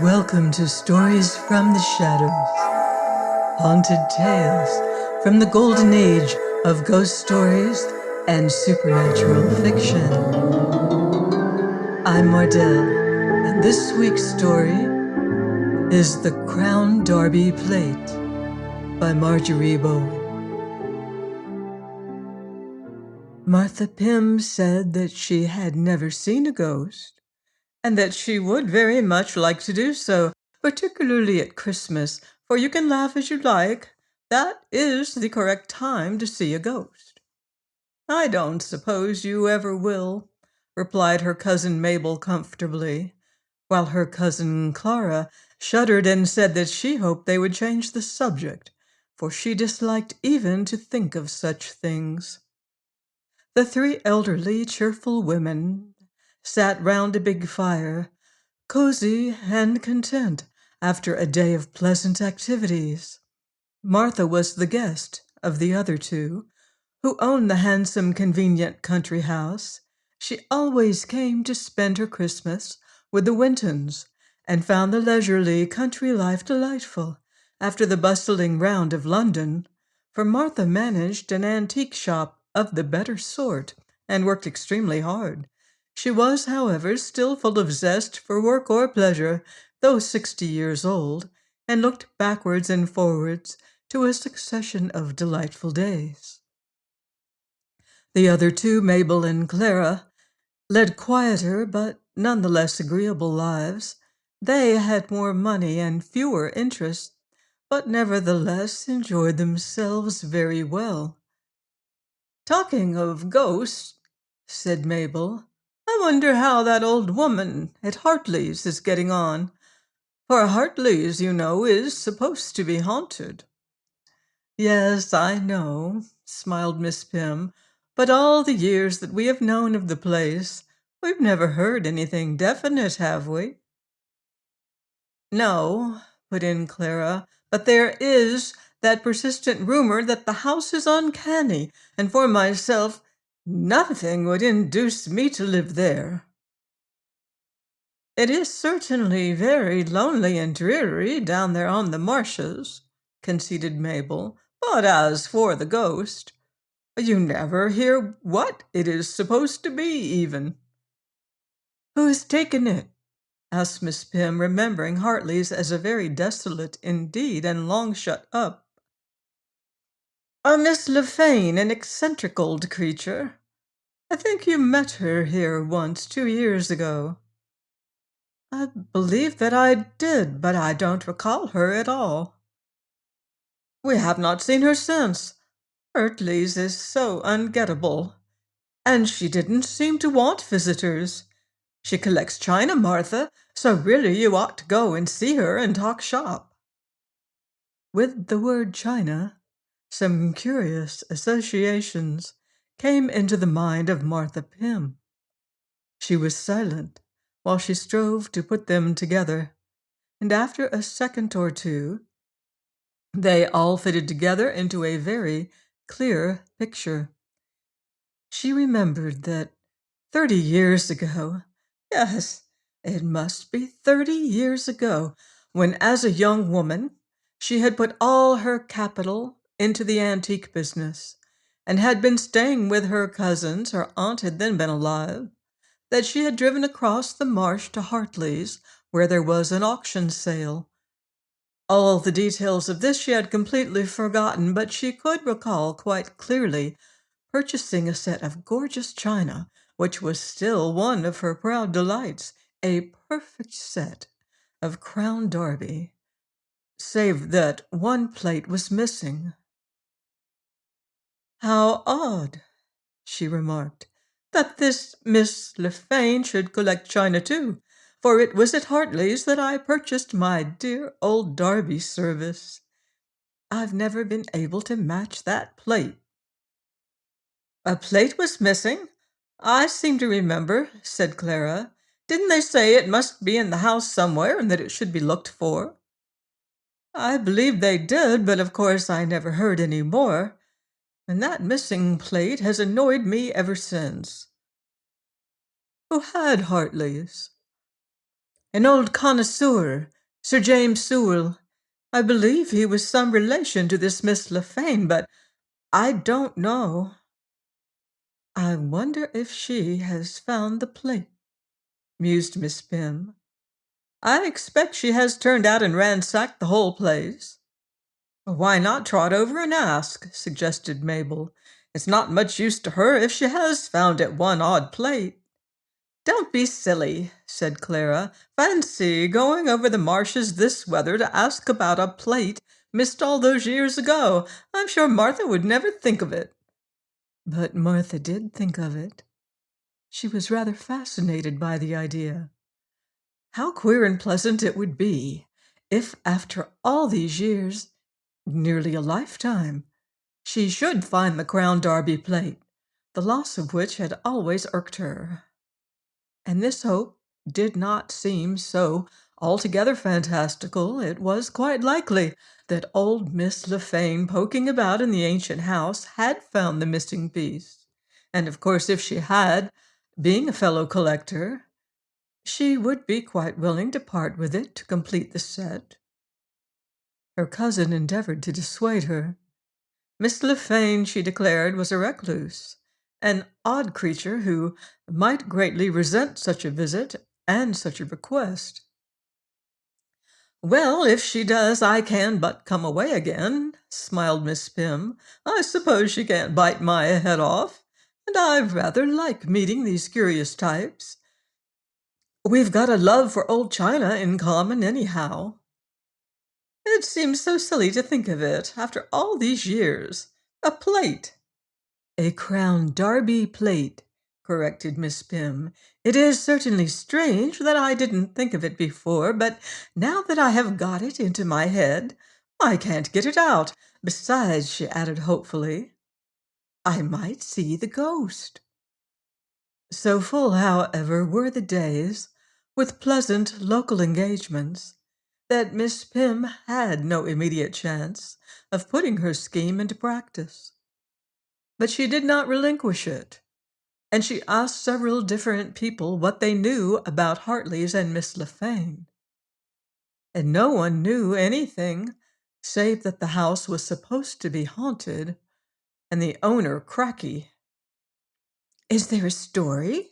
Welcome to Stories from the Shadows, haunted tales from the golden age of ghost stories and supernatural fiction. I'm Mardell, and this week's story is The Crown Derby Plate by Marjorie Bowen. Martha Pym said that she had never seen a ghost, and that she would very much like to do so, particularly at Christmas, for you can laugh as you like. That is the correct time to see a ghost. I don't suppose you ever will, replied her cousin Mabel comfortably, while her cousin Clara shuddered and said that she hoped they would change the subject, for she disliked even to think of such things. The three elderly, cheerful women sat round a big fire, cozy and content after a day of pleasant activities. Martha was the guest of the other two, who owned the handsome, convenient country house. She always came to spend her Christmas with the Wintons and found the leisurely country life delightful after the bustling round of London, for Martha managed an antique shop of the better sort and worked extremely hard. She was, however, still full of zest for work or pleasure, though 60 years old, and looked backwards and forwards to a succession of delightful days. The other two, Mabel and Clara, led quieter but none the less agreeable lives. They had more money and fewer interests, but nevertheless enjoyed themselves very well. "Talking of ghosts," said Mabel, "I wonder how that old woman at Hartley's is getting on, for Hartley's, you know, is supposed to be haunted." "Yes, I know," smiled Miss Pym, "but all the years that we have known of the place, we've never heard anything definite, have we?" "No," put in Clara, "but there is that persistent rumor that the house is uncanny, and for myself, nothing would induce me to live there." "It is certainly very lonely and dreary down there on the marshes," conceded Mabel, "but as for the ghost, you never hear what it is supposed to be, even." "Who has taken it?" asked Miss Pym, remembering Hartley's as a very desolate indeed and long shut up. "A Miss Lefane, an eccentric old creature. I think you met her here once 2 years ago." "I believe that I did, but I don't recall her at all." "We have not seen her since. Hartley's is so ungettable. And she didn't seem to want visitors. She collects china, Martha, so really you ought to go and see her and talk shop." With the word China, some curious associations came into the mind of Martha Pym. She was silent while she strove to put them together, and after a second or two, they all fitted together into a very clear picture. She remembered that 30 years ago, yes, it must be 30 years ago, when as a young woman she had put all her capital into the antique business and had been staying with her cousins, her aunt had then been alive, that she had driven across the marsh to Hartley's, where there was an auction sale. All the details of this she had completely forgotten, but she could recall quite clearly purchasing a set of gorgeous china, which was still one of her proud delights, a perfect set of Crown Derby, save that one plate was missing. "How odd," she remarked, "that this Miss Lefane should collect china too, for it was at Hartley's that I purchased my dear old Derby service. I've never been able to match that plate." "A plate was missing? I seem to remember," said Clara. "Didn't they say it must be in the house somewhere and that it should be looked for?" "I believe they did, but of course I never heard any more, and that missing plate has annoyed me ever since." "Who had Hartley's?" An old connoisseur, Sir James Sewell. I believe he was some relation to this Miss Lefane, but I don't know. I wonder if she has found the plate, mused Miss Pym. I expect she has turned out and ransacked the whole place. Why not trot over and ask? Suggested Mabel. It's not much use to her if she has found it one odd plate. Don't be silly, said Clara. Fancy going over the marshes this weather to ask about a plate missed all those years ago. I'm sure Martha would never think of it. But Martha did think of it. She was rather fascinated by the idea. How queer and pleasant it would be if, after all these years, nearly a lifetime, she should find the Crown Derby plate, the loss of which had always irked her. And this hope did not seem so altogether fantastical. It was quite likely that old Miss Lefane, poking about in the ancient house, had found the missing piece. And of course, if she had, being a fellow collector, she would be quite willing to part with it to complete the set. Her cousin endeavored to dissuade her. Miss Lefane, she declared, was a recluse, an odd creature who might greatly resent such a visit and such a request. Well, if she does, I can but come away again, smiled Miss Pym. I suppose she can't bite my head off, and I rather like meeting these curious types. We've got a love for old china in common, anyhow. It seems so silly to think of it, after all these years. A plate. A Crown Derby plate, corrected Miss Pym. It is certainly strange that I didn't think of it before, but now that I have got it into my head, I can't get it out. Besides, she added hopefully, I might see the ghost. So full, however, were the days, with pleasant local engagements, that Miss Pym had no immediate chance of putting her scheme into practice. But she did not relinquish it, and she asked several different people what they knew about Hartley's and Miss Lefane. And no one knew anything save that the house was supposed to be haunted and the owner cracky. Is there a story?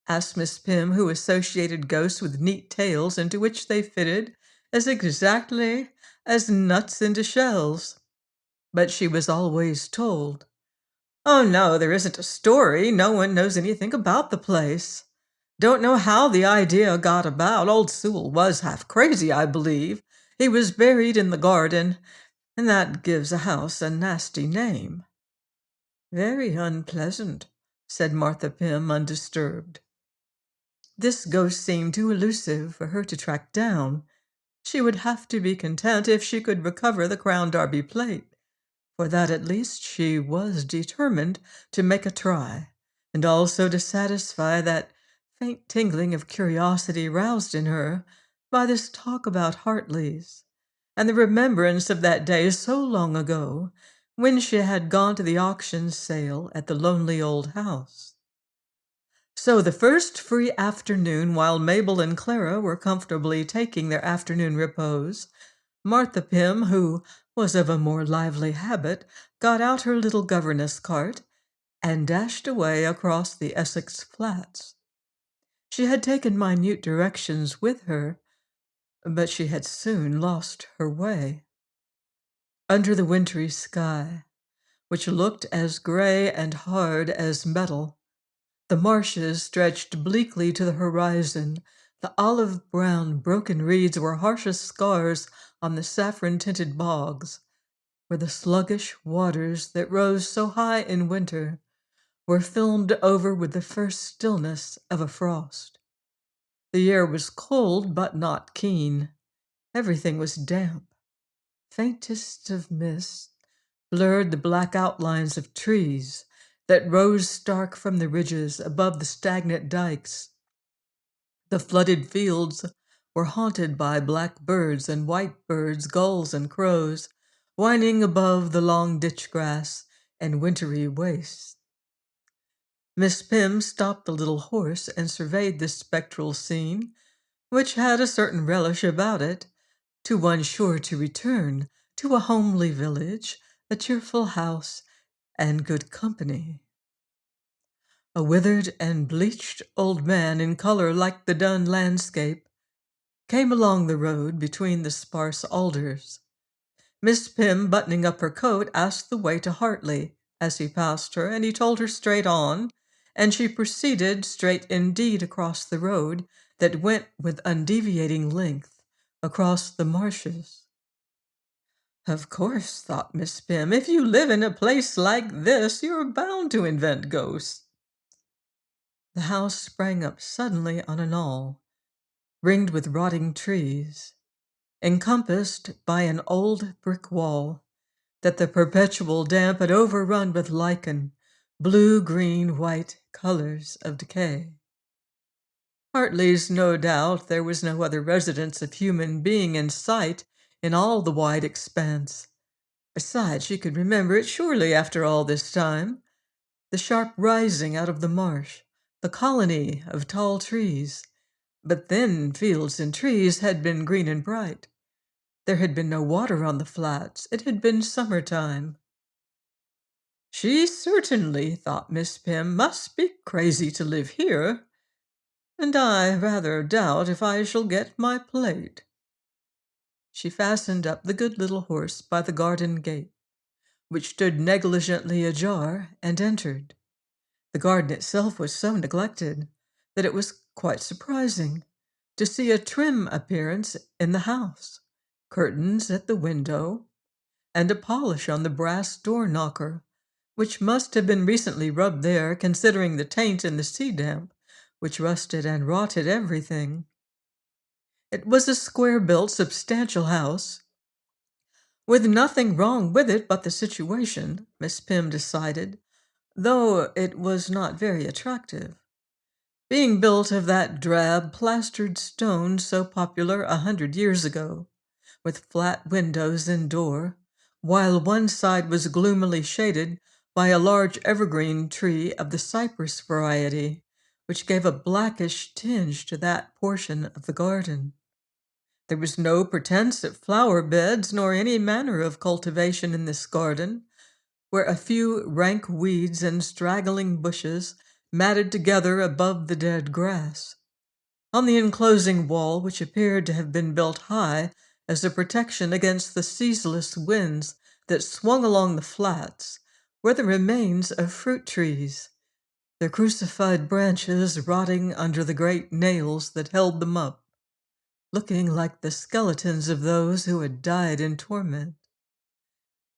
Asked Miss Pym, who associated ghosts with neat tales into which they fitted as exactly as nuts into shells. But she was always told, "Oh, no, there isn't a story. No one knows anything about the place. Don't know how the idea got about. Old Sewell was half crazy, I believe. He was buried in the garden, and that gives a house a nasty name." Very unpleasant, said Martha Pym, undisturbed. This ghost seemed too elusive for her to track down. She would have to be content if she could recover the Crown Derby plate. For that at least she was determined to make a try, and also to satisfy that faint tingling of curiosity roused in her by this talk about Hartley's, and the remembrance of that day so long ago when she had gone to the auction sale at the lonely old house. So the first free afternoon, while Mabel and Clara were comfortably taking their afternoon repose, Martha Pym, who was of a more lively habit, got out her little governess cart and dashed away across the Essex flats. She had taken minute directions with her, but she had soon lost her way. Under the wintry sky, which looked as gray and hard as metal, the marshes stretched bleakly to the horizon. The olive-brown broken reeds were harshest scars on the saffron-tinted bogs, where the sluggish waters that rose so high in winter were filmed over with the first stillness of a frost. The air was cold, but not keen. Everything was damp. Faintest of mist blurred the black outlines of trees that rose stark from the ridges above the stagnant dikes. The flooded fields were haunted by black birds and white birds, gulls and crows, whining above the long ditch grass and wintry wastes. Miss Pym stopped the little horse and surveyed this spectral scene which had a certain relish about it, to one sure to return to a homely village, a cheerful house, and good company. A withered and bleached old man in color like the dun landscape came along the road between the sparse alders. Miss Pym, buttoning up her coat, asked the way to Hartley as he passed her, and he told her straight on, and she proceeded straight indeed across the road that went with undeviating length across the marshes. Of course, thought Miss Pym, if you live in a place like this, you're bound to invent ghosts. The house sprang up suddenly on a knoll, ringed with rotting trees, encompassed by an old brick wall that the perpetual damp had overrun with lichen, blue, green, white colors of decay. Hartley's, no doubt, there was no other residence of human being in sight in all the wide expanse. Besides, she could remember it surely after all this time. The sharp rising out of the marsh, the colony of tall trees. But then fields and trees had been green and bright. There had been no water on the flats. It had been summertime. She certainly, thought Miss Pym, must be crazy to live here, and I rather doubt if I shall get my plate. She fastened up the good little horse by the garden gate, which stood negligently ajar, and entered. The garden itself was so neglected that it was quite surprising to see a trim appearance in the house, curtains at the window, and a polish on the brass door knocker, which must have been recently rubbed there, considering the taint in the sea damp, which rusted and rotted everything. It was a square-built, substantial house, with nothing wrong with it but the situation, Miss Pym decided, though it was not very attractive, being built of that drab, plastered stone so popular 100 years ago, with flat windows and door, while one side was gloomily shaded by a large evergreen tree of the cypress variety, which gave a blackish tinge to that portion of the garden. There was no pretense at flower beds nor any manner of cultivation in this garden, where a few rank weeds and straggling bushes matted together above the dead grass. On the enclosing wall, which appeared to have been built high as a protection against the ceaseless winds that swung along the flats, were the remains of fruit trees, their crucified branches rotting under the great nails that held them up, looking like the skeletons of those who had died in torment.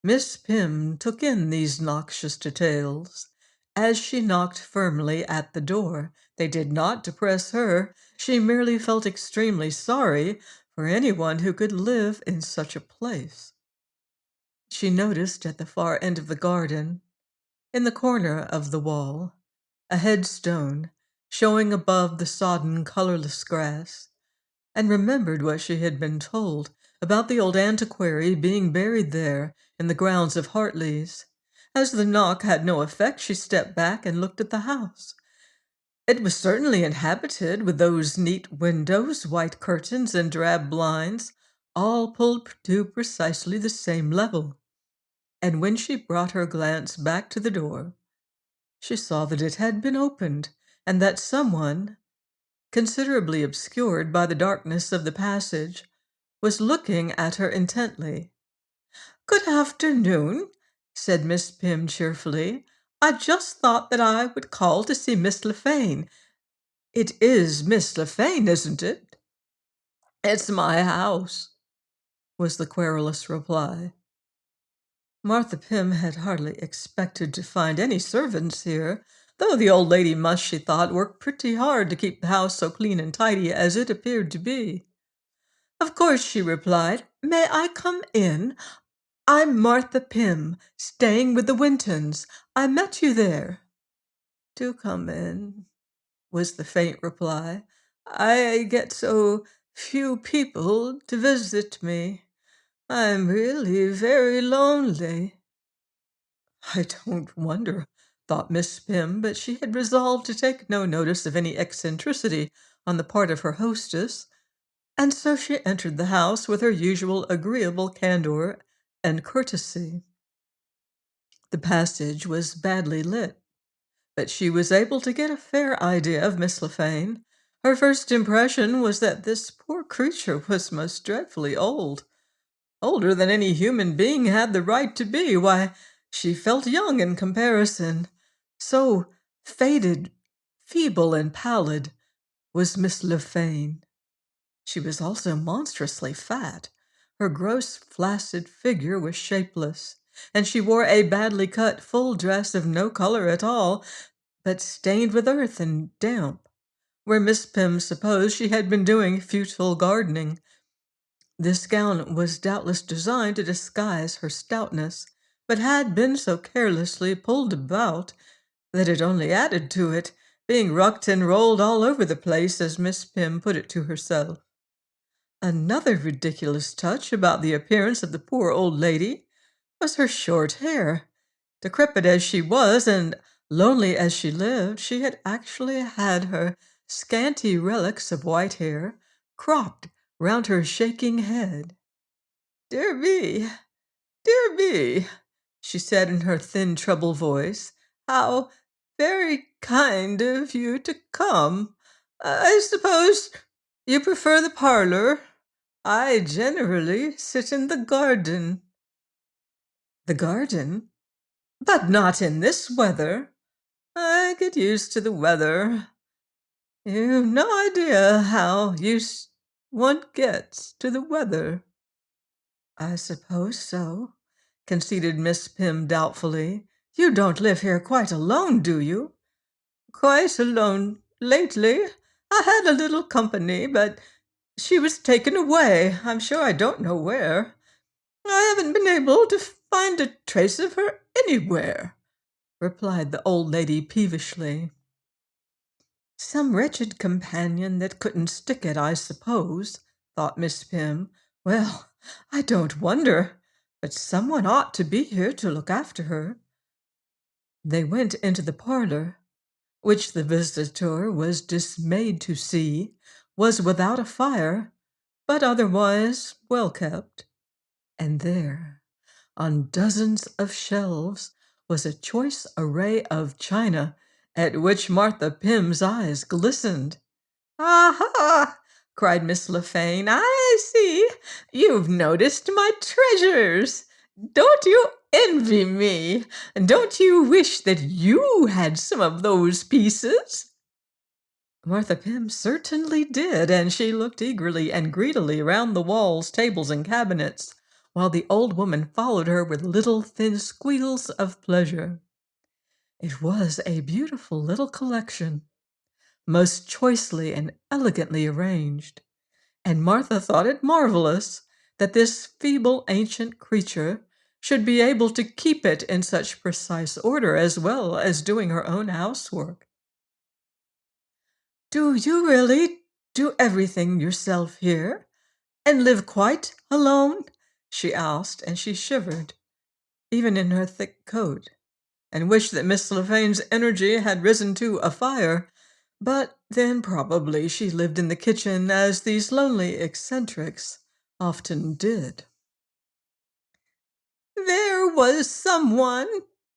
Miss Pym took in these noxious details. As she knocked firmly at the door, they did not depress her. She merely felt extremely sorry for anyone who could live in such a place. She noticed at the far end of the garden, in the corner of the wall, a headstone showing above the sodden, colorless grass, and remembered what she had been told about the old antiquary being buried there in the grounds of Hartley's. As the knock had no effect, she stepped back and looked at the house. It was certainly inhabited, with those neat windows, white curtains, and drab blinds, all pulled to precisely the same level. And when she brought her glance back to the door, she saw that it had been opened, and that someone, considerably obscured by the darkness of the passage, was looking at her intently. "Good afternoon," said Miss Pym cheerfully. "I just thought that I would call to see Miss Lefane. It is Miss Lefane, isn't it?" "It's my house," was the querulous reply. Martha Pym had hardly expected to find any servants here, though the old lady must, she thought, work pretty hard to keep the house so clean and tidy as it appeared to be. "Of course," she replied. "May I come in? I'm Martha Pym, staying with the Wintons. I met you there." "Do come in," was the faint reply. "I get so few people to visit me. I'm really very lonely." "I don't wonder," thought Miss Pym, but she had resolved to take no notice of any eccentricity on the part of her hostess. and so she entered the house with her usual agreeable candor and courtesy. The passage was badly lit, but she was able to get a fair idea of Miss Lefane. Her first impression was that this poor creature was most dreadfully old, older than any human being had the right to be. Why, she felt young in comparison. So faded, feeble, and pallid was Miss Lefane. She was also monstrously fat. Her gross, flaccid figure was shapeless, and she wore a badly cut full dress of no color at all, but stained with earth and damp, where Miss Pym supposed she had been doing futile gardening. This gown was doubtless designed to disguise her stoutness, but had been so carelessly pulled about that it only added to it, being rucked and rolled all over the place, as Miss Pym put it to herself. Another ridiculous touch about the appearance of the poor old lady was her short hair. Decrepit as she was, and lonely as she lived, she had actually had her scanty relics of white hair cropped round her shaking head. "Dear me, dear me," she said in her thin treble voice, "how very kind of you to come. I suppose you prefer the parlor? I generally sit in the garden." "The garden? But not in this weather." "I get used to the weather. You've no idea how used one gets to the weather." "I suppose so," conceded Miss Pym doubtfully. "You don't live here quite alone, do you?" "Quite alone. Lately I had a little company, but she was taken away. I'm sure I don't know where. I haven't been able to find a trace of her anywhere," replied the old lady peevishly. "Some wretched companion that couldn't stick it, I suppose," thought Miss Pym. "Well, I don't wonder, but someone ought to be here to look after her." They went into the parlor, which the visitor was dismayed to see was without a fire, but otherwise well kept. And there, on dozens of shelves, was a choice array of china, at which Martha Pym's eyes glistened. "Aha!" cried Miss Lefane. "I see. You've noticed my treasures. Don't you envy me? Don't you wish that you had some of those pieces?" Martha Pym certainly did, and she looked eagerly and greedily round the walls, tables, and cabinets, while the old woman followed her with little thin squeals of pleasure. It was a beautiful little collection, most choicely and elegantly arranged, and Martha thought it marvelous that this feeble ancient creature should be able to keep it in such precise order as well as doing her own housework. "Do you really do everything yourself here, and live quite alone?" she asked, and she shivered, even in her thick coat, and wished that Miss Lefane's energy had risen to a fire. But then probably she lived in the kitchen, as these lonely eccentrics often did. "There was someone,"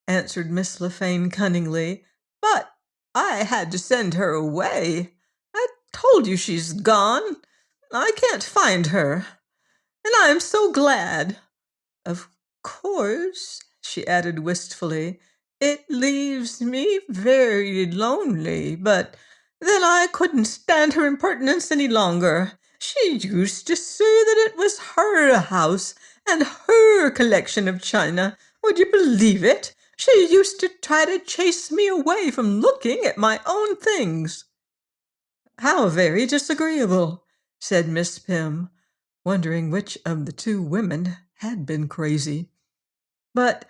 answered Miss Lefane cunningly, "but I had to send her away. I told you she's gone. I can't find her, and I'm so glad. Of course," she added wistfully, "it leaves me very lonely, but then I couldn't stand her impertinence any longer. She used to say that it was her house and her collection of china. Would you believe it? She used to try to chase me away from looking at my own things." "How very disagreeable," said Miss Pym, wondering which of the two women had been crazy. "But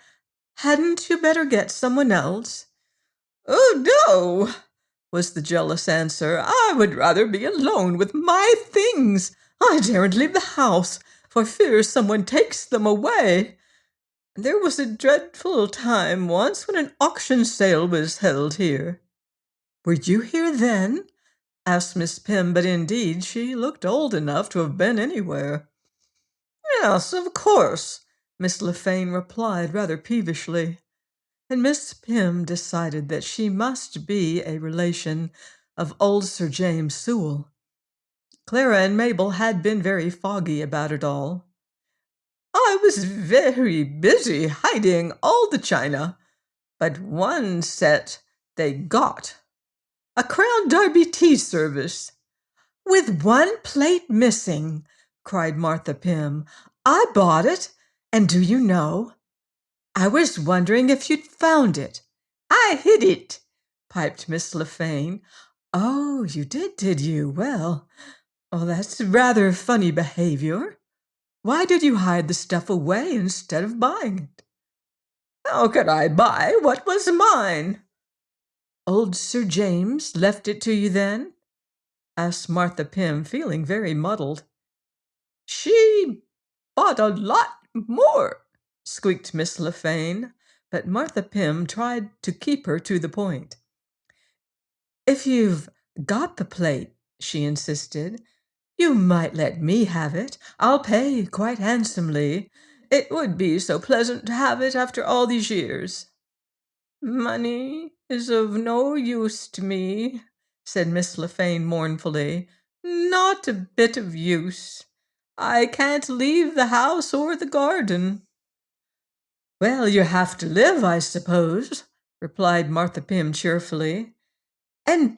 hadn't you better get someone else?" "Oh, no," was the jealous answer. "I would rather be alone with my things. I daren't leave the house for fear someone takes them away. There was a dreadful time once when an auction sale was held here." "Were you here then?" asked Miss Pym, but indeed she looked old enough to have been anywhere. Yes, of course, Miss Lefane replied rather peevishly, and Miss Pym decided that she must be a relation of old Sir James Sewell. Clara and Mabel had been very foggy about it all. I was very busy hiding all the china, but one set they got. A Crown Derby tea service. With one plate missing, cried Martha Pym. I bought it, and do you know, I was wondering if you'd found it. I hid it, piped Miss Lefane. Oh, you did you? Well, that's rather funny behavior. Why did you hide the stuff away instead of buying it? How could I buy what was mine? Old Sir James left it to you then? Asked Martha Pym, feeling very muddled. She bought a lot more, squeaked Miss Lefane, but Martha Pym tried to keep her to the point. If you've got the plate, she insisted, you might let me have it. I'll pay quite handsomely. It would be so pleasant to have it after all these years. Money is of no use to me, said Miss Lefane mournfully. Not a bit of use. I can't leave the house or the garden. Well, you have to live, I suppose, replied Martha Pym cheerfully. And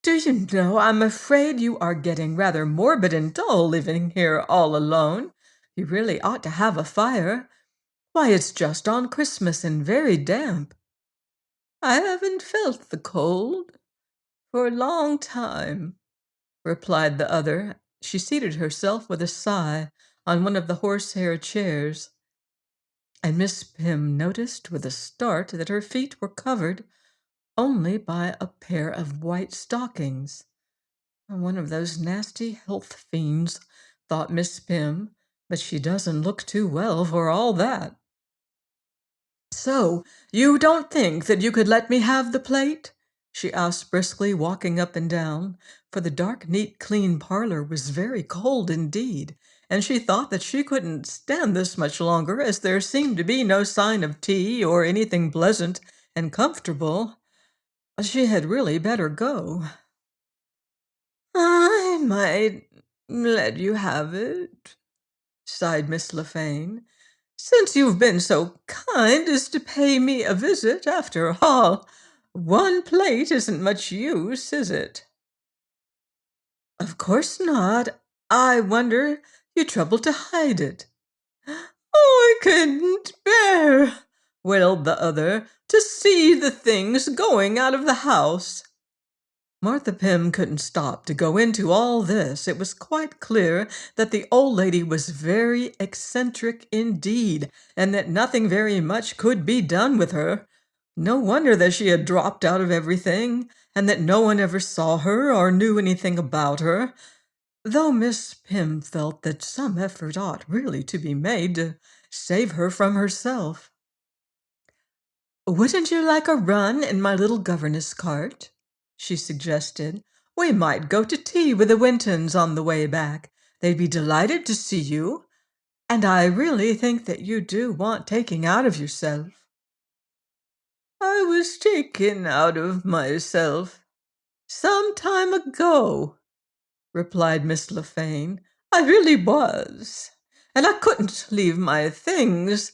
do you know, I'm afraid you are getting rather morbid and dull living here all alone. You really ought to have a fire. Why, it's just on Christmas and very damp. I haven't felt the cold for a long time, replied the other. She seated herself with a sigh on one of the horsehair chairs, and Miss Pym noticed with a start that her feet were covered only by a pair of white stockings. One of those nasty health fiends, thought Miss Pym, but she doesn't look too well for all that. So, you don't think that you could let me have the plate? She asked briskly, walking up and down, for the dark, neat, clean parlor was very cold indeed, and she thought that she couldn't stand this much longer, as there seemed to be no sign of tea or anything pleasant and comfortable. She had really better go. I might let you have it, sighed Miss Lefane, since you've been so kind as to pay me a visit. After all, one plate isn't much use, is it? Of course not. I wonder you troubled to hide it. Oh, I couldn't bear, wailed the other, to see the things going out of the house. Martha Pym couldn't stop to go into all this. It was quite clear that the old lady was very eccentric indeed, and that nothing very much could be done with her. No wonder that she had dropped out of everything, and that no one ever saw her or knew anything about her, though Miss Pym felt that some effort ought really to be made to save her from herself. Wouldn't you like a run in my little governess cart? She suggested. We might go to tea with the Wintons on the way back. They'd be delighted to see you, and I really think that you do want taking out of yourself. I was taken out of myself some time ago, replied Miss Lefane. I really was, and I couldn't leave my things.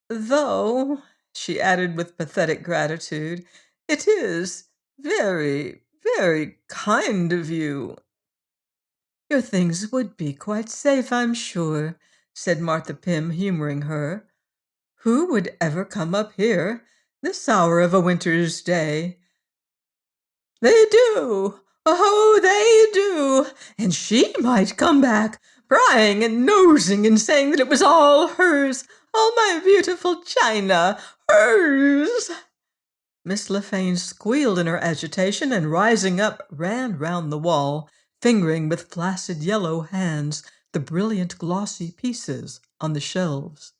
Though, she added with pathetic gratitude, it is very, very kind of you. Your things would be quite safe, I'm sure, said Martha Pym, humoring her. Who would ever come up here this hour of a winter's day? They do. Oh, they do. And she might come back, prying and nosing and saying that it was all hers, all my beautiful china, hers. Miss Lefane squealed in her agitation and, rising up, ran round the wall, fingering with flaccid yellow hands the brilliant glossy pieces on the shelves.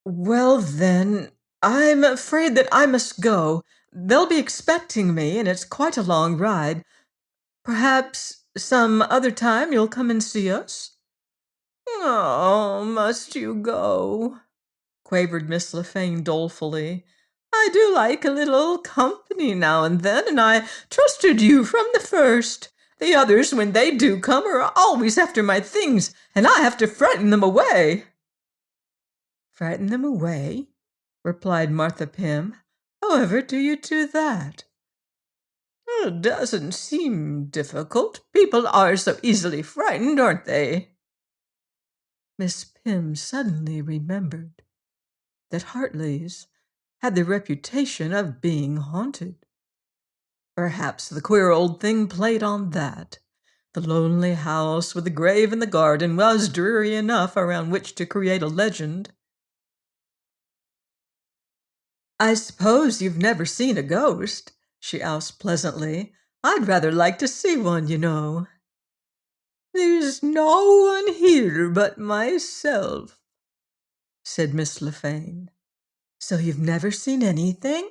Well, then, I'm afraid that I must go. They'll be expecting me, and it's quite a long ride. Perhaps some other time you'll come and see us?" "Oh, must you go?" quavered Miss Lefane dolefully. "I do like a little company now and then, and I trusted you from the first. The others, when they do come, are always after my things, and I have to frighten them away." "Frighten them away?" replied Martha Pym. "However do you do that?" "It doesn't seem difficult. People are so easily frightened, aren't they?" Miss Pym suddenly remembered that Hartley's had the reputation of being haunted. Perhaps the queer old thing played on that. The lonely house with the grave in the garden was dreary enough around which to create a legend. "I suppose you've never seen a ghost?" she asked pleasantly. "I'd rather like to see one, you know." "There's no one here but myself," said Miss Lefane. "So you've never seen anything?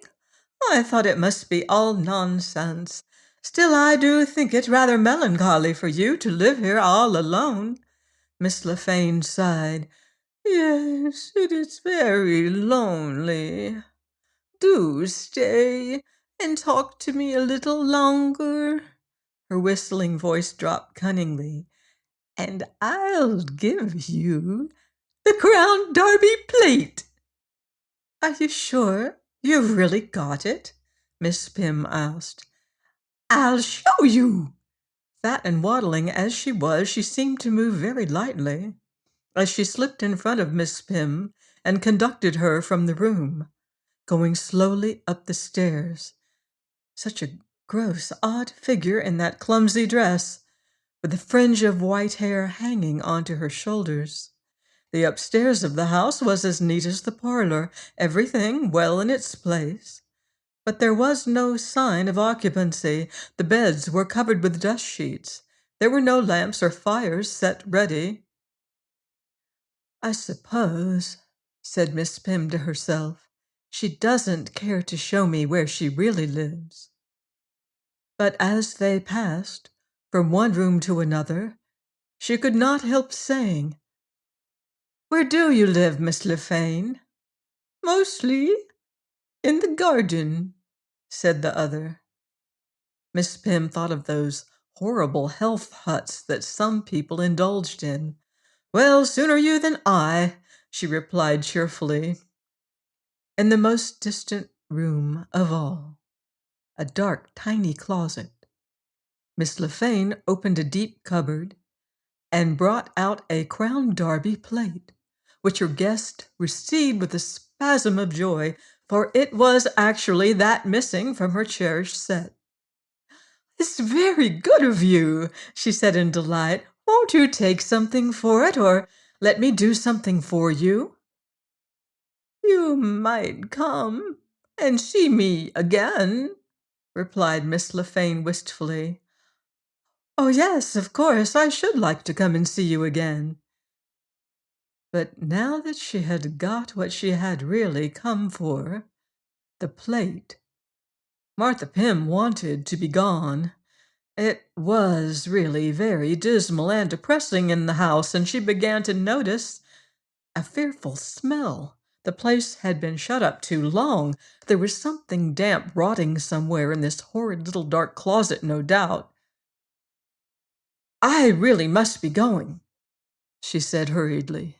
I thought it must be all nonsense. Still, I do think it rather melancholy for you to live here all alone." Miss Lefane sighed. "Yes, it is very lonely. Do stay and talk to me a little longer." Her whistling voice dropped cunningly. "And I'll give you the Crown Derby plate." "Are you sure you've really got it?" Miss Pym asked. "I'll show you." Fat and waddling as she was, she seemed to move very lightly as she slipped in front of Miss Pym and conducted her from the room, going slowly up the stairs. Such a gross, odd figure in that clumsy dress, with the fringe of white hair hanging onto her shoulders. The upstairs of the house was as neat as the parlor, everything well in its place. But there was no sign of occupancy. The beds were covered with dust sheets. There were no lamps or fires set ready. "I suppose," said Miss Pym to herself, "she doesn't care to show me where she really lives." But as they passed from one room to another, she could not help saying, "Where do you live, Miss Lefane?" "Mostly in the garden," said the other. Miss Pym thought of those horrible health huts that some people indulged in. "Well, sooner you than I," she replied cheerfully. In the most distant room of all, a dark, tiny closet, Miss Lefane opened a deep cupboard and brought out a Crown Derby plate, which her guest received with a spasm of joy, for it was actually that missing from her cherished set. "It's very good of you," she said in delight. "Won't you take something for it, or let me do something for you?" "You might come and see me again," replied Miss Lefane wistfully. "Oh, yes, of course, I should like to come and see you again." But now that she had got what she had really come for, the plate, Martha Pym wanted to be gone. It was really very dismal and depressing in the house, and she began to notice a fearful smell. The place had been shut up too long. There was something damp rotting somewhere in this horrid little dark closet, no doubt. "I really must be going," she said hurriedly.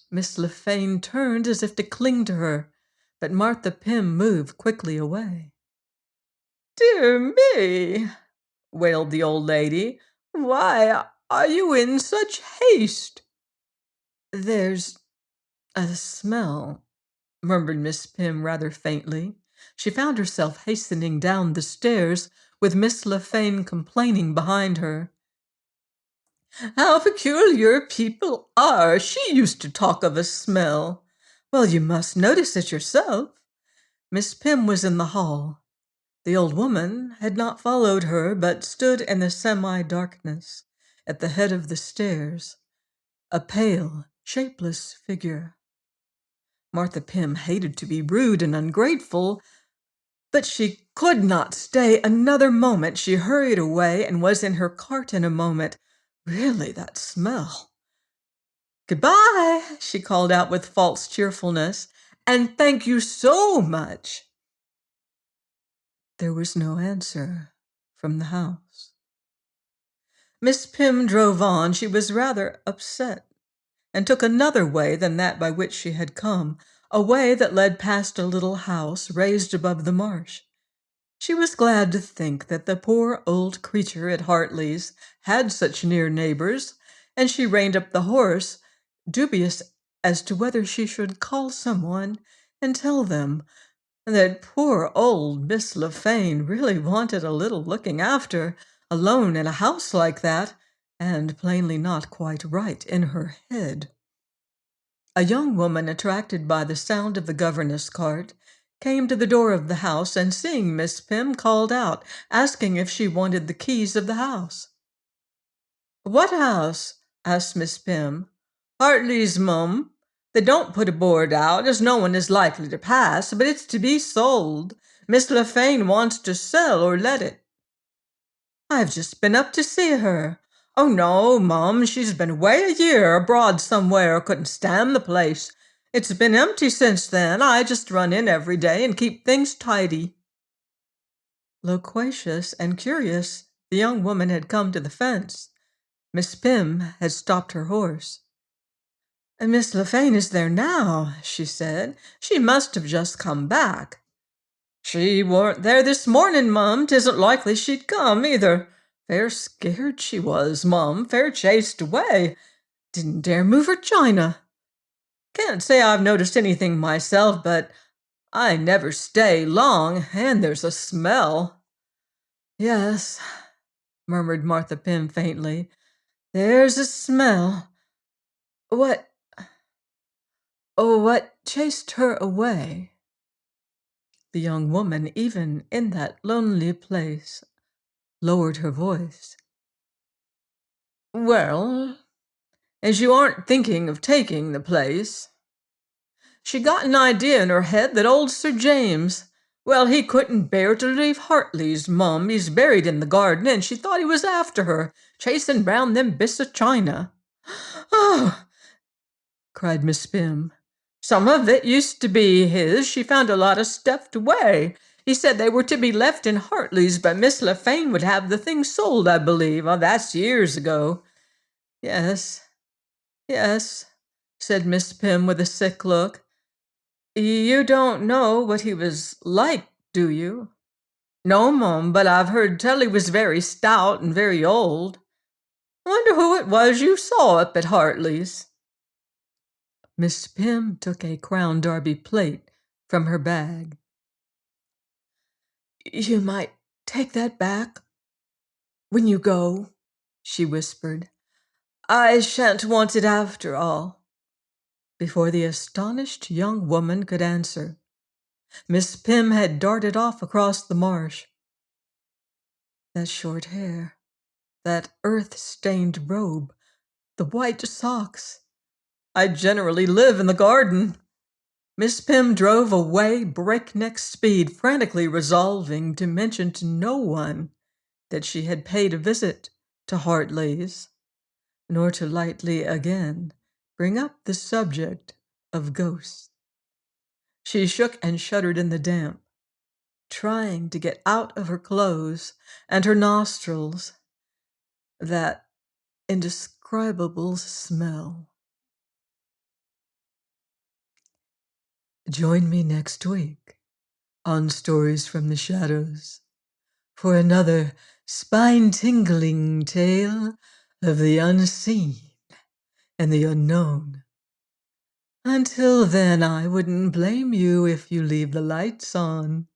Miss Lefane turned as if to cling to her, but Martha Pym moved quickly away. "Dear me," wailed the old lady. "Why are you in such haste?" "There's a smell," murmured Miss Pym rather faintly. She found herself hastening down the stairs with Miss Lefane complaining behind her. "How peculiar people are! She used to talk of a smell." "Well, you must notice it yourself." Miss Pym was in the hall. The old woman had not followed her, but stood in the semi-darkness at the head of the stairs, a pale, shapeless figure. Martha Pym hated to be rude and ungrateful, But she could not stay another moment. She hurried away and was in her cart in a moment. Really, that smell! Goodbye, she called out with false cheerfulness, and thank you so much. There was no answer from the house. Miss Pym drove on. She was rather upset, and took another way than that by which she had come, a way that led past a little house raised above the marsh. She was glad to think that the poor old creature at Hartley's had such near neighbors, and she reined up the horse, dubious as to whether she should call someone and tell them that poor old Miss LeFane really wanted a little looking after, alone in a house like that, and plainly not quite right in her head. A young woman, attracted by the sound of the governess cart, came to the door of the house and, seeing Miss Pym, called out, asking if she wanted the keys of the house. "What house?" asked Miss Pym. "Hartley's, mum. They don't put a board out, as no one is likely to pass, but it's to be sold. Miss LeFane wants to sell or let it." "I've just been up to see her." "Oh, no, mum, she's been away a year, abroad somewhere, couldn't stand the place. It's been empty since then. I just run in every day and keep things tidy." Loquacious and curious, the young woman had come to the fence. Miss Pym had stopped her horse. "Miss LeFane is there now," she said. "She must have just come back." "She warn't there this morning, mum. 'Tisn't likely she'd come, either. Fair scared she was, mum, fair chased away. Didn't dare move her china. Can't say I've noticed anything myself, but I never stay long, and there's a smell." "Yes," murmured Martha Pym faintly, "there's a smell. What what chased her away?" The young woman, even in that lonely place, lowered her voice. "Well, as you aren't thinking of taking the place, she got an idea in her head that old Sir James, well, he couldn't bear to leave Hartley's, mum. He's buried in the garden, and she thought he was after her, chasing round them bits of china." "Oh!" cried Miss Pym. "Some of it used to be his. She found a lot of stuffed away. He said they were to be left in Hartley's, but Miss LeFane would have the things sold, I believe. Oh, that's years ago." "Yes, yes," said Miss Pym with a sick look. "You don't know what he was like, do you?" "No, mum, but I've heard tell he was very stout and very old. Wonder who it was you saw up at Hartley's." Miss Pym took a Crown Derby plate from her bag. "You might take that back when you go," she whispered. "I shan't want it after all." Before the astonished young woman could answer, Miss Pym had darted off across the marsh. That short hair, that earth-stained robe, the white socks. I generally live in the garden. Miss Pym drove away breakneck speed, frantically resolving to mention to no one that she had paid a visit to Hartley's, nor to lightly again bring up the subject of ghosts. She shook and shuddered in the damp, trying to get out of her clothes and her nostrils that indescribable smell. Join me next week on Stories from the Shadows for another spine-tingling tale of the unseen and the unknown. Until then, I wouldn't blame you if you leave the lights on.